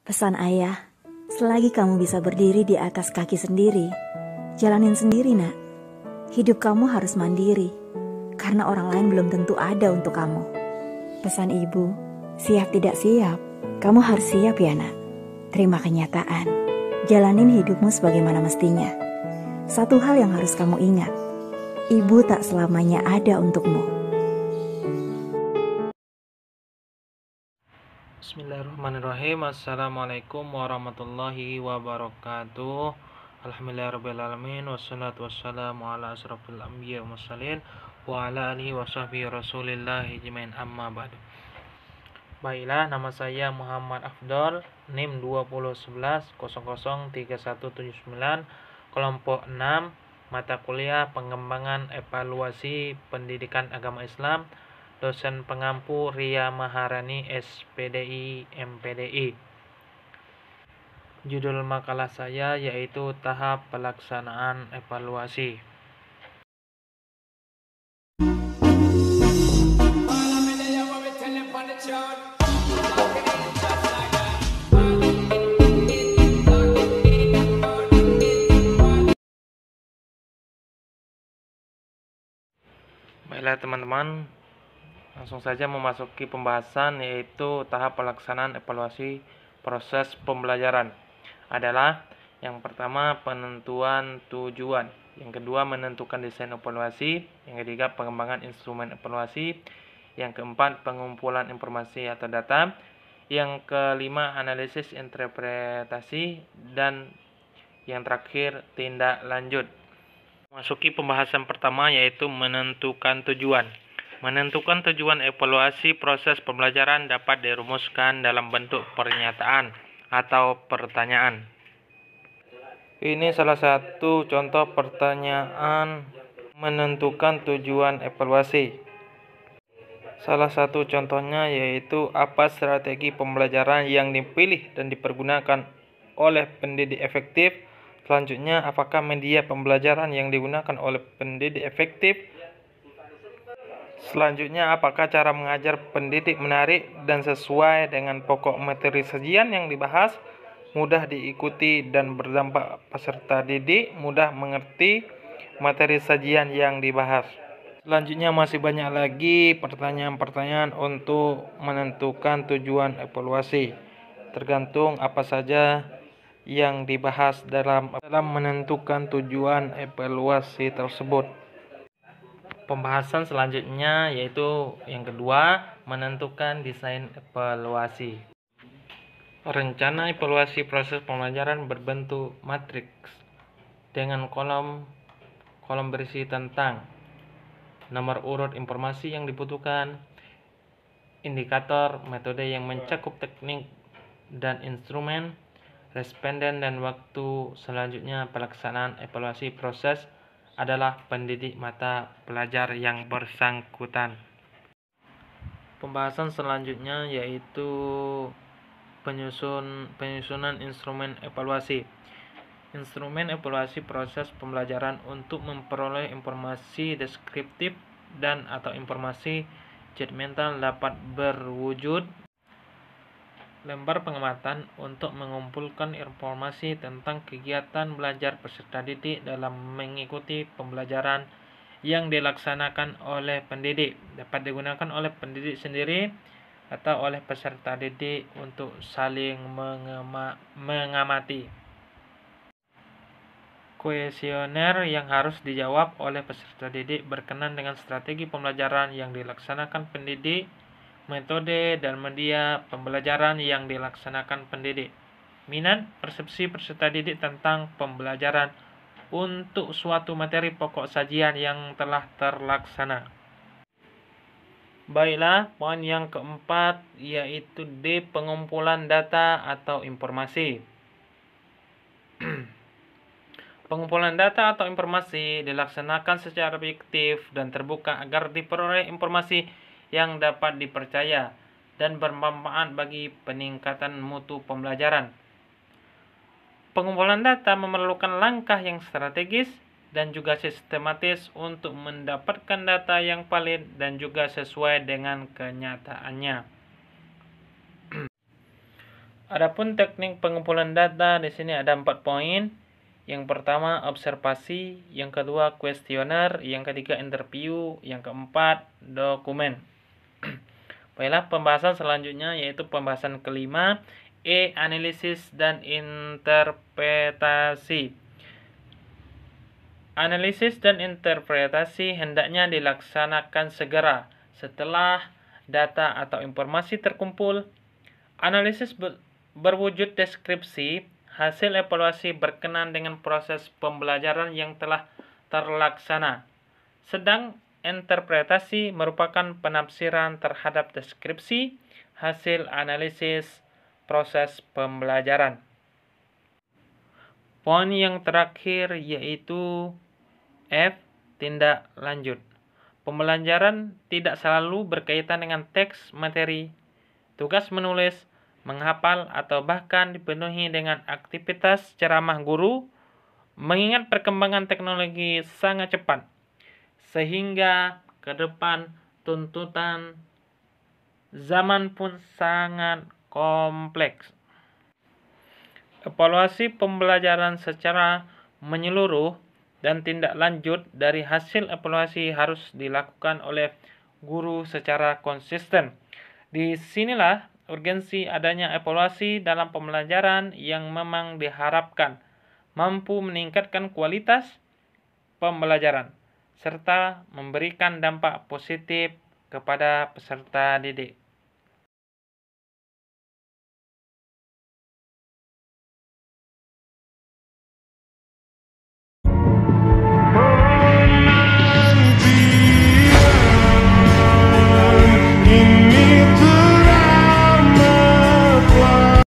Pesan ayah, selagi kamu bisa berdiri di atas kaki sendiri, jalanin sendiri nak. Hidup kamu harus mandiri, karena orang lain belum tentu ada untuk kamu. Pesan ibu, siap tidak siap, kamu harus siap ya nak. Terima kenyataan, jalanin hidupmu sebagaimana mestinya. Satu hal yang harus kamu ingat, ibu tak selamanya ada untukmu. Bismillahirrahmanirrahim. Assalamualaikum warahmatullahi wabarakatuh. Alhamdulillahirrabbilalamin. Wassalatu wassalamu ala asrafil anbiya wa mursalin wa ala alihi wa sahbihi rasulillah ijmain amma ba'du. Baiklah, nama saya Muhammad Afdol, NIM 2011003179, kelompok 6, mata kuliah pengembangan evaluasi pendidikan agama Islam, dosen pengampu Ria Maharani, SPDI, MPDI. Judul makalah saya yaitu tahap pelaksanaan evaluasi. Baiklah teman-teman, langsung saja memasuki pembahasan, yaitu tahap pelaksanaan evaluasi proses pembelajaran. Adalah yang pertama penentuan tujuan, yang kedua menentukan desain evaluasi, yang ketiga pengembangan instrumen evaluasi, yang keempat pengumpulan informasi atau data, yang kelima analisis interpretasi, dan yang terakhir tindak lanjut. Masuki pembahasan pertama, yaitu menentukan tujuan. Menentukan tujuan evaluasi proses pembelajaran dapat dirumuskan dalam bentuk pernyataan atau pertanyaan. Ini salah satu contoh pertanyaan menentukan tujuan evaluasi. Salah satu contohnya yaitu apa strategi pembelajaran yang dipilih dan dipergunakan oleh pendidik efektif. Selanjutnya, apakah media pembelajaran yang digunakan oleh pendidik efektif? Selanjutnya, apakah cara mengajar pendidik menarik dan sesuai dengan pokok materi sajian yang dibahas, mudah diikuti dan berdampak peserta didik mudah mengerti materi sajian yang dibahas. Selanjutnya, masih banyak lagi pertanyaan-pertanyaan untuk menentukan tujuan evaluasi. Tergantung apa saja yang dibahas dalam menentukan tujuan evaluasi tersebut. Pembahasan selanjutnya yaitu yang kedua, menentukan desain evaluasi. Rencana evaluasi proses pembelajaran berbentuk matriks dengan kolom berisi tentang nomor urut informasi yang dibutuhkan, indikator, metode yang mencakup teknik dan instrumen, responden dan waktu. Selanjutnya, pelaksanaan evaluasi proses adalah pendidik mata pelajar yang bersangkutan. Pembahasan selanjutnya yaitu penyusunan instrumen evaluasi. Instrumen evaluasi proses pembelajaran untuk memperoleh informasi deskriptif dan atau informasi judgmental dapat berwujud lembar pengamatan untuk mengumpulkan informasi tentang kegiatan belajar peserta didik dalam mengikuti pembelajaran yang dilaksanakan oleh pendidik. Dapat digunakan oleh pendidik sendiri atau oleh peserta didik untuk saling mengamati. Kuesioner yang harus dijawab oleh peserta didik berkenan dengan strategi pembelajaran yang dilaksanakan pendidik, metode dan media pembelajaran yang dilaksanakan pendidik, minat, persepsi peserta didik tentang pembelajaran untuk suatu materi pokok sajian yang telah terlaksana. Baiklah, poin yang keempat yaitu D, pengumpulan data atau informasi. Pengumpulan data atau informasi dilaksanakan secara objektif dan terbuka agar diperoleh informasi yang dapat dipercaya dan bermanfaat bagi peningkatan mutu pembelajaran. Pengumpulan data memerlukan langkah yang strategis dan juga sistematis untuk mendapatkan data yang valid dan juga sesuai dengan kenyataannya. Adapun teknik pengumpulan data di sini ada 4 poin. Yang pertama observasi, yang kedua kuesioner, yang ketiga interview, yang keempat dokumen. Baiklah, pembahasan selanjutnya yaitu pembahasan kelima, analisis dan interpretasi. Analisis dan interpretasi hendaknya dilaksanakan segera setelah data atau informasi terkumpul. Analisis berwujud deskripsi, hasil evaluasi berkenan dengan proses pembelajaran yang telah terlaksana. Sedang interpretasi merupakan penafsiran terhadap deskripsi, hasil analisis, proses pembelajaran. Poin yang terakhir yaitu F. Tindak lanjut. Pembelajaran tidak selalu berkaitan dengan teks materi. Tugas menulis, menghafal, atau bahkan dipenuhi dengan aktivitas ceramah guru, mengingat perkembangan teknologi sangat cepat, sehingga ke depan tuntutan zaman pun sangat kompleks. Evaluasi pembelajaran secara menyeluruh dan tindak lanjut dari hasil evaluasi harus dilakukan oleh guru secara konsisten. Disinilah urgensi adanya evaluasi dalam pembelajaran yang memang diharapkan mampu meningkatkan kualitas pembelajaran serta memberikan dampak positif kepada peserta didik.